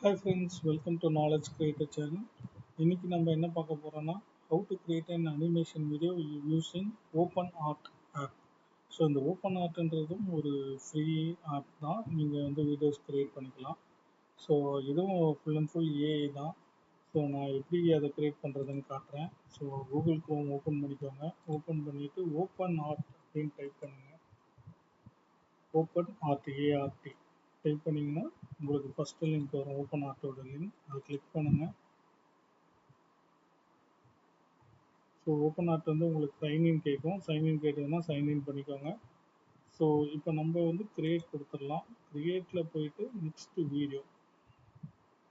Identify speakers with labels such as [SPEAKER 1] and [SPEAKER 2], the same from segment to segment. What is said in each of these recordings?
[SPEAKER 1] Hi friends, welcome to Knowledge Creator channel. இன்னைக்கு நம்ம என்ன பார்க்க போறோம்னா how to create an animation video using OpenArt app. So இந்த OpenArtன்றதும் ஒரு ஃப்ரீ ஆப் தான். நீங்கள் வந்து வீடியோஸ் கிரியேட் பண்ணிக்கலாம். ஸோ இதுவும் ஃபுல் அண்ட் ஃபுல் ஏஐ தான். ஸோ நான் எப்படி அதை கிரியேட் பண்ணுறதுன்னு காட்டுறேன். ஸோ கூகுள் க்ரோம் ஓப்பன் பண்ணிக்கோங்க. ஓப்பன் பண்ணிவிட்டு OpenArt அப்படின்னு டைப் பண்ணுங்கள். OpenArt ART டைப் பண்ணிங்கன்னா உங்களுக்கு ஃபஸ்ட்டு லிங்க் வரும். OpenArtோட லிங்க் அதை கிளிக் பண்ணுங்கள். ஸோ OpenArt வந்து உங்களுக்கு சைன்இன் கேட்கும். சைன்இன் கேட்டதுன்னா சைன்இன் பண்ணிக்கோங்க. ஸோ இப்போ நம்ம வந்து கிரியேட் கொடுத்துடலாம். கிரியேட்டில் போயிட்டு next video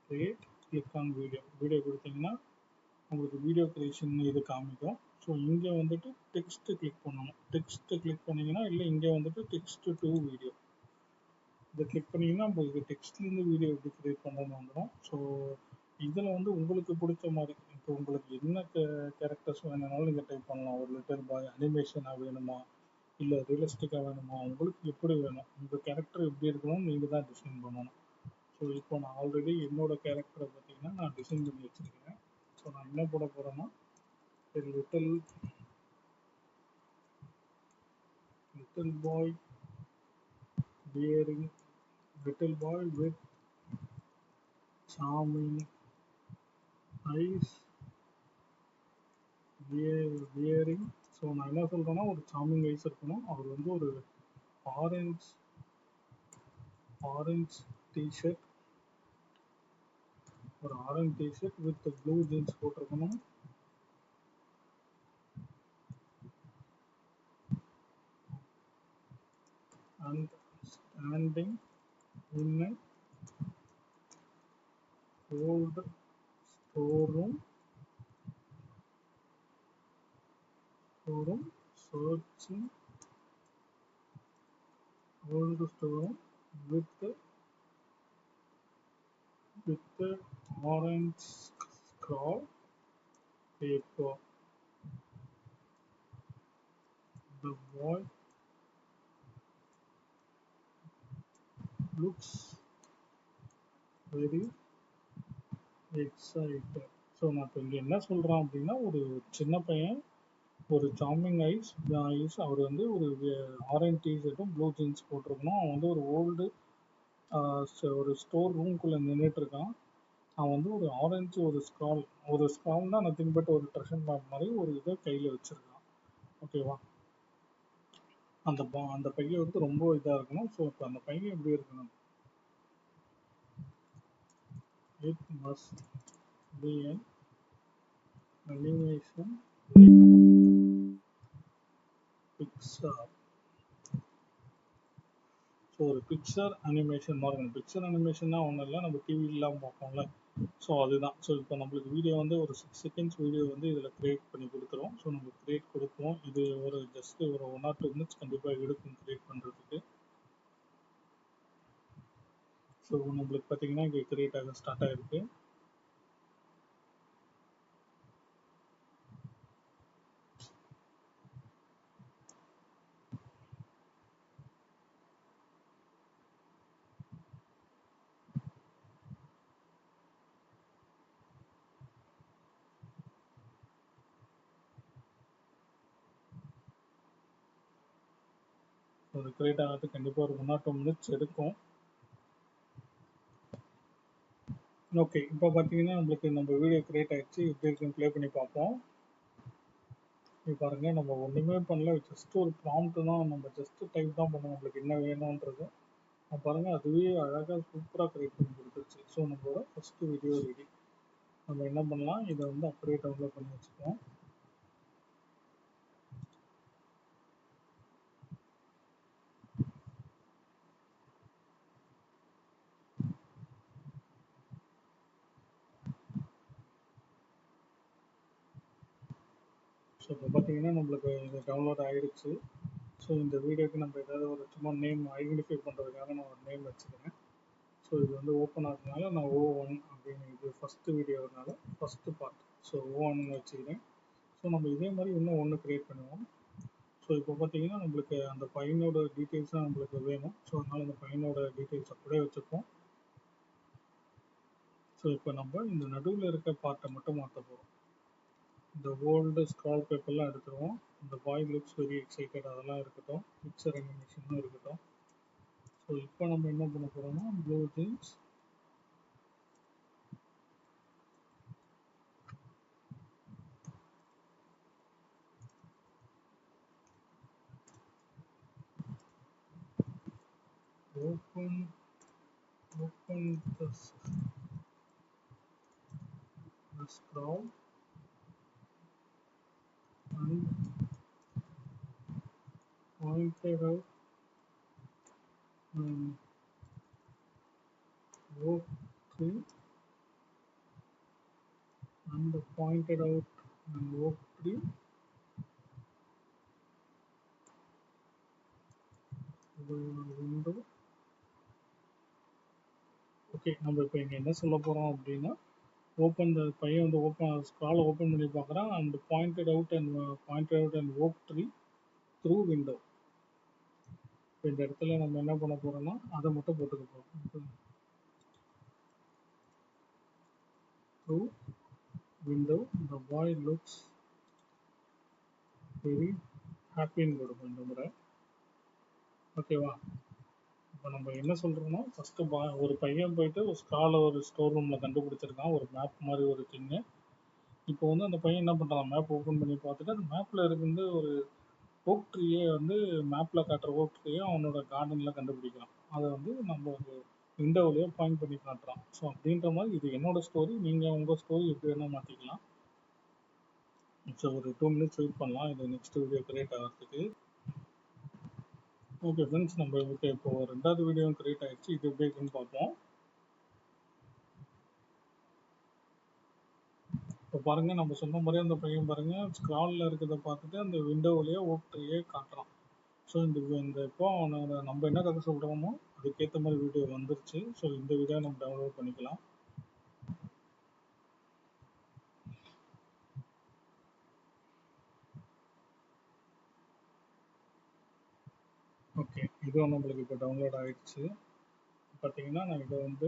[SPEAKER 1] create click on video கொடுத்தீங்கன்னா உங்களுக்கு வீடியோ கிரியேஷன் இது காமிக்கும். ஸோ இங்கே வந்துட்டு டெக்ஸ்ட்டு கிளிக் பண்ணணும். டெக்ஸ்ட்டு கிளிக் பண்ணிங்கன்னா இல்லை இங்கே வந்துட்டு டெக்ஸ்ட்டு டு வீடியோ இதை கிளிக் பண்ணிங்கன்னா உங்களுக்கு டெக்ஸ்ட்லேருந்து வீடியோ எப்படி கிரியேட் பண்ணுறதுன்னு வந்துடும். ஸோ இதில் வந்து உங்களுக்கு பிடிச்ச மாதிரி இப்போ உங்களுக்கு என்ன கேரக்டர்ஸ் வேணுனாலும் நீங்கள் டைப் பண்ணலாம். ஒரு லிட்டில் பாய் அனிமேஷனாக வேணுமா இல்லை ரியலிஸ்டிக்காக வேணுமா, உங்களுக்கு எப்படி வேணும், உங்கள் கேரக்டர் எப்படி இருக்கணும் நீங்கள் தான் டிசைன் பண்ணணும். ஸோ இப்போ நான் ஆல்ரெடி என்னோட கேரக்டரை பார்த்தீங்கன்னா நான் டிசைன் பண்ணி வச்சுருக்கேன். ஸோ நான் என்ன போட போகிறேன்னா little boy wearing little boy with charming eyes wearing. So நான் என்ன சொல்கிறேன்னா ஒரு சார்மிங் ஐஸ் இருக்கணும். அவர் வந்து ஒரு orange T-shirt with blue jeans போட்டிருக்கணும். And standing in an old storeroom searching old storeroom with orange scroll paper. The boy looks very excited. So நான் இப்போ இங்கே என்ன சொல்கிறேன் அப்படின்னா ஒரு சின்ன பையன் ஒரு சார்மிங் ஐஸ் அவர் வந்து ஒரு ஆரஞ்ச் டிஷர்ட்டும் ப்ளூ ஜீன்ஸ் போட்டிருக்கணும். அவன் வந்து ஒரு ஓல்டு ஒரு ஸ்டோர் ரூம்குள்ளே நின்றுட்டு இருக்கான். அவன் வந்து ஒரு ஆரஞ்சு ஒரு ஸ்க்ரால்னா நத்திங் பட் ஒரு ட்ரெஷர் மேப் மாதிரி ஒரு இதை கையில் வச்சுருக்கான். ஓகேவா? அந்த பையன் வந்து ரொம்ப இதாக இருக்கணும். ஸோ இப்போ அந்த பையன் எப்படி இருக்கணும், it must be an animation picture. So ஒரு பிக்சர் அனிமேஷன் மாதிரி. பிக்சர் அனிமேஷன்னா ஒன்றும் இல்லை, நம்ம டிவிலாம் பார்ப்போம்ல. ஸோ அதுதான். ஸோ இப்போ நம்மளுக்கு வீடியோ வந்து ஒரு 6 செகண்ட்ஸ் வீடியோ வந்து இதில் கிரியேட் பண்ணி கொடுத்துரும். ஸோ நம்ம கிரியேட் கொடுப்போம். இது ஒரு ஜஸ்ட் ஒரு 1 or 2 minutes கண்டிப்பாக எடுக்கும் கிரியேட் பண்ணுறதுக்கு. ஸோ நம்மளுக்கு பார்த்தீங்கன்னா இங்கே கிரியேட் ஆக ஸ்டார்ட் ஆகிருக்கு. ஒரு கிரியேட் ஆகிறது கண்டிப்பாக ஒரு 1 or 2 minutes எடுக்கும். ஓகே, இப்போ பார்த்தீங்கன்னா நம்ம வீடியோ கிரியேட் ஆகிடுச்சு. எப்படி இருக்குன்னு ப்ளே பண்ணி பார்ப்போம். இப்போ பாருங்கள், நம்ம ஒன்றுமே பண்ணல. ஜஸ்ட் ஒரு ப்ராம்ப்ட் தான், நம்ம ஜஸ்ட் டைப் தான் பண்ணோம் நம்மளுக்கு என்ன வேணுன்றது. பாருங்கள், அதுவே அழகாக சூப்பராக கிரியேட் பண்ணி கொடுத்துருச்சு. ஸோ நம்மளோட ஃபஸ்ட்டு வீடியோ ரெடி. நம்ம என்ன பண்ணலாம், இதை வந்து அப்படியே டவுன்லோட் பண்ணி வச்சுப்போம். ஸோ இப்போ பார்த்தீங்கன்னா நம்மளுக்கு இது டவுன்லோட் ஆகிடுச்சு. ஸோ இந்த வீடியோக்கு நம்ம ஏதாவது ஒரு சும்மா நேம் ஐடென்டிஃபை பண்ணுறதுக்காக நான் ஒரு நேம் வச்சுக்கிறேன். ஸோ இது வந்து ஓப்பன் ஆகிறதுனால நான் O1 அப்படின்னு, இது ஃபஸ்ட்டு வீடியோனால ஃபஸ்ட்டு பார்ட். ஸோ O1 வச்சுக்கிறேன். ஸோ நம்ம இதே மாதிரி இன்னும் ஒன்று க்ரியேட் பண்ணுவோம். ஸோ இப்போ பார்த்தீங்கன்னா நம்மளுக்கு அந்த பையனோட டீட்டெயில்ஸ் தான் நம்மளுக்கு வேணும். ஸோ அதனால் அந்த பையனோட டீட்டெயில்ஸ் அப்படியே வச்சுப்போம். ஸோ இப்போ நம்ம இந்த நடுவில் இருக்க பார்ட்டை மட்டும் மாற்ற போகிறோம். இந்த ஓல்டு ஸ்க்ரால் பேப்பர்லாம் எடுத்துருவோம். இந்த பாய் லுக்ஸ் வெரி எக்ஸைட்டட் அதெல்லாம் இருக்கட்டும், பிக்சர் அனிமேஷனும் இருக்கட்டும். ஸோ இப்போ நம்ம என்ன பண்ண போகிறோம்னா blue jeans open the scroll and pointed out oak tree and pointed out an oak tree window. Okay, நம்ம இப்போ இங்கே என்ன சொல்ல போகிறோம் அப்படின்னா ஓப்பன் த பையன் வந்து ஸ்க்ராலை ஓப்பன் பண்ணி பார்க்குறான் and pointed out and okay tree through window. இப்போ இந்த இடத்துல நம்ம என்ன பண்ண போகிறோம்னா அதை மட்டும் போட்டுக்க போகிறோம். Through window the boy looks very ஹாப்பின்னு கொடுப்போம் இந்த முறை. ஓகேவா? இப்போ நம்ம என்ன சொல்கிறோம்னா ஃபஸ்ட்டு ஒரு பையன் போயிட்டு ஒரு ஸ்டோர் ரூமில் கண்டுபிடிச்சிருக்கான், ஒரு மேப் மாதிரி ஒரு திங்கு. இப்போ வந்து அந்த பையன் என்ன பண்ணுறான், மேப் ஓப்பன் பண்ணி பார்த்துட்டு அந்த மேப்பில் இருந்து ஒரு ஓக் ட்ரீயே வந்து மேப்பில் காட்டுற ஓக் ட்ரீயை அவனோட கார்டனில் கண்டுபிடிக்கிறான். அதை வந்து நம்ம ஒரு விண்டோவிலேயே பாயிண்ட் பண்ணி காட்டுறான். ஸோ அப்படின்ற மாதிரி இது என்னோட ஸ்டோரி, நீங்கள் உங்கள் ஸ்டோரி எப்படி வேணால் மாற்றிக்கலாம். ஸோ ஒரு 2 minutes வெயிட் பண்ணலாம் இது நெக்ஸ்ட் வீடியோ கிரியேட் ஆகிறதுக்கு. ஓகே ஃப்ரெண்ட்ஸ், நம்ம இப்போ ரெண்டாவது வீடியோ கிரியேட் ஆகிடுச்சு. இது எப்படி இருக்குன்னு பார்ப்போம். இப்போ பாருங்கள், நம்ம சொன்ன மாதிரி அந்த பையன் பாருங்கள் ஸ்க்ராலில் இருக்கிறத பார்த்துட்டு அந்த விண்டோவிலேயே ஓக் ட்ரீயே காட்டுறான். ஸோ இந்த இப்போ அவனோட நம்ம என்ன கதை சொல்கிறோமோ அதுக்கேற்ற மாதிரி வீடியோ வந்துருச்சு. ஸோ இந்த வீடியோ நம்ம டவுன்லோட் பண்ணிக்கலாம். ஓகே, இதுவும் நம்மளுக்கு இப்போ டவுன்லோட் ஆகிடுச்சு. பார்த்தீங்கன்னா நான் இதை வந்து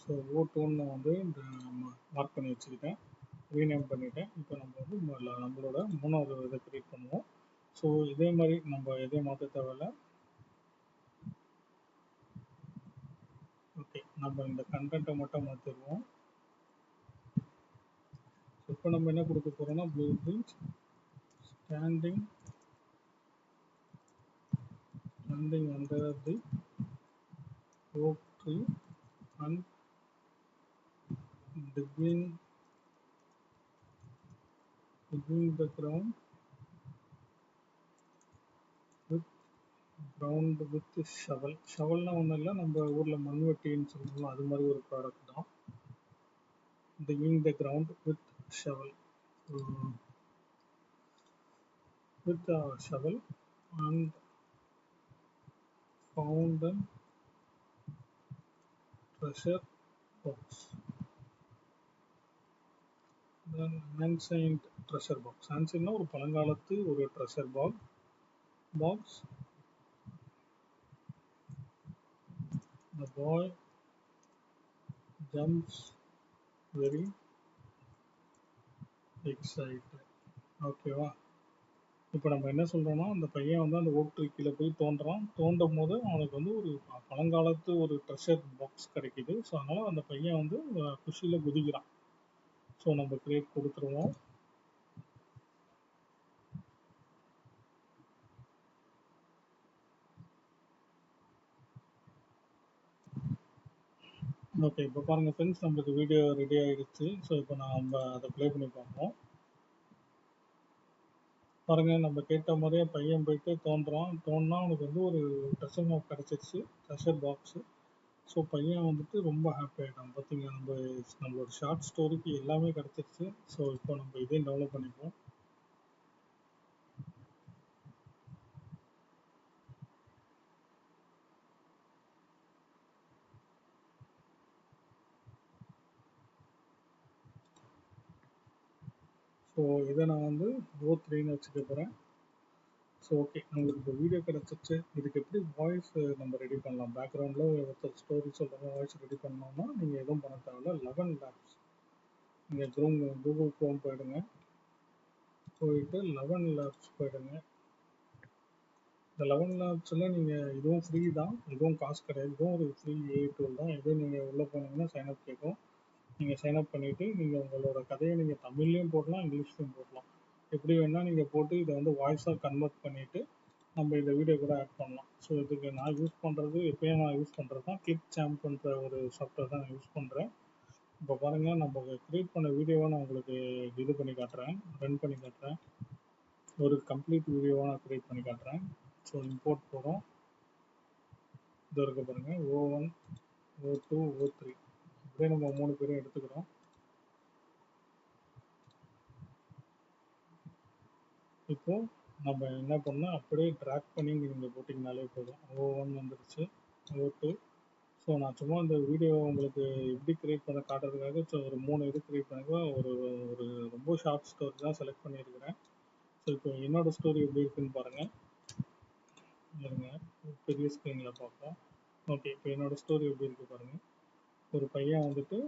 [SPEAKER 1] ஸோ ஓ2ன்னு வந்து இந்த மார்க் பண்ணி வச்சுக்கிட்டேன், ரீநேம் பண்ணிவிட்டேன். இப்போ நம்ம வந்து நம்மளோட 3வது இதை க்ரியேட் பண்ணுவோம். ஸோ இதே மாதிரி நம்ம எதையும் மாற்ற தேவையில்ல. ஓகே, நம்ம இந்த கண்டென்ட்டை மட்டும் மாற்றிடுவோம். இப்போ நம்ம என்ன கொடுக்க போகிறோம்னா blue jeans standing under the oak tree and digging the ground with shovel. ஷவல்னா ஒன்றும் இல்லை, நம்ம ஊரில் மண்வெட்டின்னு சொல்லுவோம், அது மாதிரி ஒரு ப்ராடக்ட் தான். digging the ground with shovel with a shovel and found a treasure box. Then ancient treasure box. ancientனா ஒரு பழங்காலத்து ஒரு treasure box. The boy jumps very excited. ஓகேவா? இப்போ நம்ம என்ன சொல்கிறோம்னா அந்த பையன் வந்து அந்த ஓக் ட்ரீ கீழே போய் தோண்டும் போது அவனுக்கு வந்து ஒரு பழங்காலத்து ஒரு ட்ரெஷர் பாக்ஸ் கிடைக்கிது. ஸோ அதனால் அந்த பையன் வந்து குஷியில் குதிக்கிறான். ஸோ நம்ம கிரியேட் கொடுத்துருவோம். ஓகே, இப்போ பாருங்கள் ஃப்ரெண்ட்ஸ், நம்மளுக்கு வீடியோ ரெடி ஆகிடுச்சு. ஸோ இப்போ நம்ம அதை ப்ளே பண்ணி பார்ப்போம். பாருங்கள், நம்ம கேட்ட மாதிரியே பையன் போயிட்டு தோணுனா அவனுக்கு வந்து ஒரு ட்ரெஷர் மேப் கிடச்சிருச்சு, ட்ரெஷர் பாக்ஸு. ஸோ பையன் வந்துட்டு ரொம்ப ஹாப்பி ஆகிட்டான். பார்த்தீங்கன்னா நம்மளோட ஷார்ட் ஸ்டோரிக்கு எல்லாமே கிடச்சிருச்சு. ஸோ இப்போ நம்ம இதையும் டெவலப் பண்ணிப்போம். ஸோ இதை நான் வந்து O3ன்னு வச்சுக்க போகிறேன். ஸோ ஓகே, நம்மளுக்கு இப்போ வீடியோ கிடச்சிச்சு. இதுக்கு எப்படி வாய்ஸ் நம்ம ரெடி பண்ணலாம்? பேக்ரவுண்டில் ஒருத்தர் ஸ்டோரி சொல்கிற வாய்ஸ் ரெடி பண்ணோம்னா நீங்கள் எதுவும் பண்ண தேவையில்ல. 11 லேப்ஸ் நீங்கள் கூகுள் க்ரோம் போயிடுங்க. போயிட்டு 11 லேப்ஸ் போயிடுங்க. இந்த 11 லேப்ஸில் நீங்கள் இதுவும் ஃப்ரீ தான், இதுவும் காசு கிடையாது. இதுவும் ஒரு ஃப்ரீ ஏஐ டூல் தான். இது நீங்கள் உள்ளே போனீங்கன்னா சைன்அப் கேட்கும். நீங்கள் சைன்அப் பண்ணிவிட்டு நீங்கள் உங்களோட கதையை நீங்கள் தமிழ்லேயும் போடலாம், இங்கிலீஷ்லேயும் போடலாம். எப்படி வேணால் நீங்கள் போட்டு இதை வந்து வாய்ஸாக கன்வெர்ட் பண்ணிவிட்டு நம்ம இந்த வீடியோ கூட ஆட் பண்ணலாம். ஸோ இதுக்கு நான் யூஸ் பண்ணுறது, எப்பயும் நான் யூஸ் பண்ணுறது தான் கிளிக் சாம்ப்ன்ற ஒரு சாஃப்ட்வேர் தான் நான் யூஸ் பண்ணுறேன். இப்போ பாருங்கள், நம்ம க்ரியேட் பண்ண வீடியோவை நான் உங்களுக்கு இது பண்ணி காட்டுறேன், ரன் பண்ணி காட்டுறேன். ஒரு கம்ப்ளீட் வீடியோவாக நான் க்ரியேட் பண்ணி காட்டுறேன். ஸோ இம்போர்ட் போகிறோம். இது இருக்க பாருங்கள், O1, O2, O3 அப்படியே நம்ம 3 பேரும் எடுத்துக்கிறோம். இப்போ நம்ம என்ன பண்ணால் அப்படியே ட்ராக் பண்ணி நீங்கள் போட்டிங்கனாலே போதும். O1 வந்துருச்சு, O2. ஸோ நான் சும்மா இந்த வீடியோ உங்களுக்கு எப்படி க்ரியேட் பண்ண காட்டுறதுக்காக ஸோ ஒரு 3 இது க்ரியேட் பண்ணிக்கோ. ஒரு ஒரு ரொம்ப ஷார்ட் ஸ்டோரி தான் செலக்ட் பண்ணியிருக்கிறேன். ஸோ இப்போ என்னோடய ஸ்டோரி எப்படி இருக்குன்னு பாருங்கள். இருங்க, பெரிய ஸ்க்ரீனில் பார்ப்போம். ஓகே, இப்போ என்னோடய ஸ்டோரி எப்படி இருக்குது பாருங்கள். ஒரு பையன் வந்துட்டு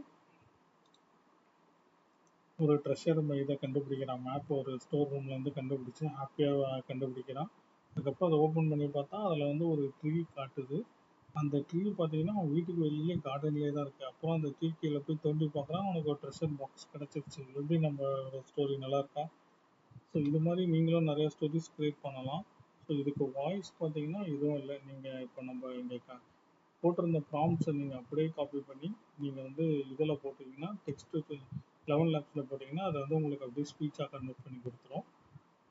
[SPEAKER 1] ஒரு ட்ரெஷர் இதை கண்டுபிடிக்கிறான். மேப் ஒரு ஸ்டோர் ரூம்லேருந்து கண்டுபிடிச்சி ஹாப்பியாக கண்டுபிடிக்கிறான். அதுக்கப்புறம் அதை ஓப்பன் பண்ணி பார்த்தா அதில் வந்து ஒரு ட்ரீ காட்டுது. அந்த ட்ரீ பார்த்தீங்கன்னா அவன் வீட்டுக்கு வெளியிலே கார்டன்லேயே தான் இருக்குது. அப்புறம் அந்த ட்ரீ கீழே போய் தோண்டி பார்க்குறான், அவனுக்கு ஒரு ட்ரெஷர் பாக்ஸ் கிடச்சிருச்சு. எப்படி நம்ம ஸ்டோரி நல்லா இருக்கா? ஸோ இது மாதிரி நீங்களும் நிறைய ஸ்டோரிஸ் க்ரியேட் பண்ணலாம். ஸோ இதுக்கு வாய்ஸ் பார்த்தீங்கன்னா எதுவும் இல்லை. நீங்கள் இப்போ நம்ம இங்கே போட்டிருந்த ப்ராம்ப்ட்ஸை நீங்கள் அப்படியே காப்பி பண்ணி நீங்கள் வந்து இதில் போட்டிங்கன்னா டெக்ஸ்ட்டு 11 லேப்ஸில் போட்டிங்கன்னா அதை வந்து உங்களுக்கு அப்படியே ஸ்பீச்சாக கன்வெர்ட் பண்ணி கொடுத்துரும்.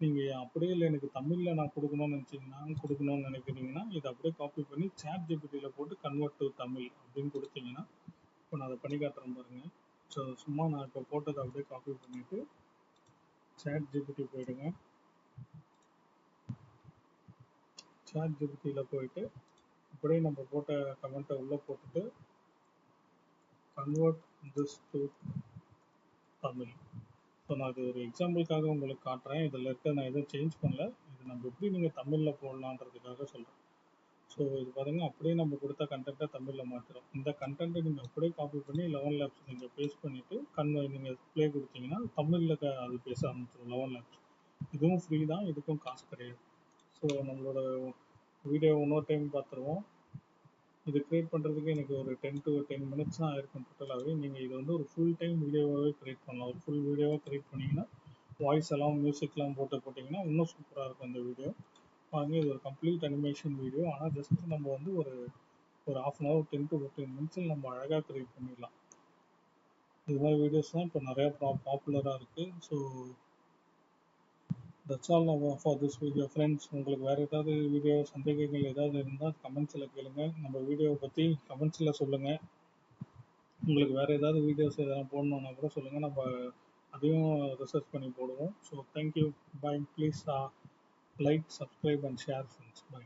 [SPEAKER 1] நீங்கள் அப்படியே இல்லை எனக்கு தமிழில் நான் கொடுக்கணும்னு நினைக்கிறீங்கன்னா இதை அப்படியே காப்பி பண்ணி சாட் ஜிபிடியில் போட்டு கன்வெர்ட் டு தமிழ் அப்படின்னு கொடுத்தீங்கன்னா இப்போ நான் அதை பண்ணி காட்டுறேன் பாருங்கள். ஸோ சும்மா நான் இப்போ போட்டதை அப்படியே காப்பி பண்ணிவிட்டு சாட் ஜிபிடி போயிடுங்க. சாட் ஜிபிடியில் போயிட்டு அப்படியே நம்ம போட்ட கமெண்ட்டை உள்ளே போட்டுட்டு convert this to Tamil. So நான் இது ஒரு எக்ஸாம்பிளுக்காக உங்களுக்கு காட்டுறேன். இதில் இருக்க நான் எதுவும் சேஞ்ச் பண்ணல. இது நம்ம எப்படி நீங்கள் தமிழில் போடலான்றதுக்காக சொல்கிறேன். ஸோ இது பாருங்கள், அப்படியே நம்ம கொடுத்த கண்டென்ட்டை தமிழில் மாற்றுறோம். இந்த கண்டென்ட்டை நீங்கள் அப்படியே காப்பி பண்ணி 11 லேப்ஸ் நீங்கள் பேஸ்ட் பண்ணிவிட்டு நீங்கள் ப்ளே கொடுத்தீங்கன்னா தமிழில் அது பேச ஆரம்பிச்சிடும் 11 லேப்ஸ். இதுவும் ஃப்ரீ தான், இதுக்கும் காசு கிடையாது. ஸோ நம்மளோட வீடியோ இன்னொரு டைம் பார்த்துருவோம். இது க்ரியேட் பண்ணுறதுக்கு எனக்கு ஒரு 10 to 10 மினிட்ஸ் தான் ஆயிருக்கும் டோட்டலாகவே. நீங்கள் இது வந்து ஒரு ஃபுல் டைம் வீடியோவாகவே க்ரியேட் பண்ணலாம். ஒரு ஃபுல் வீடியோவாக க்ரியேட் பண்ணிங்கன்னா வாய்ஸ் எல்லாம் மியூசிக்லாம் போட்டிங்கன்னா இன்னும் சூப்பராக இருக்கும் அந்த வீடியோ. பாருங்க, இது ஒரு கம்ப்ளீட் அனிமேஷன் வீடியோ. ஆனால் ஜஸ்ட் நம்ம வந்து ஒரு ½ hour 10 to 15 மினிட்ஸில் நம்ம அழகாக க்ரியேட் பண்ணிடலாம். இது மாதிரி வீடியோஸ் தான் இப்போ நிறையா பாப்புலராக இருக்குது. So that's all for this video friends. உங்களுக்கு வேறு ஏதாவது வீடியோ சந்தேகங்கள் ஏதாவது இருந்தால் கமெண்ட்ஸில் கேளுங்க. நம்ம வீடியோவை பற்றி கமெண்ட்ஸில் சொல்லுங்கள். உங்களுக்கு வேறு ஏதாவது வீடியோஸ் எதாவது போடணுன்னா கூட சொல்லுங்கள், நம்ம அதையும் ரிசர்ச் பண்ணி போடுவோம். So thank you, bye. Please like, subscribe and share friends. By.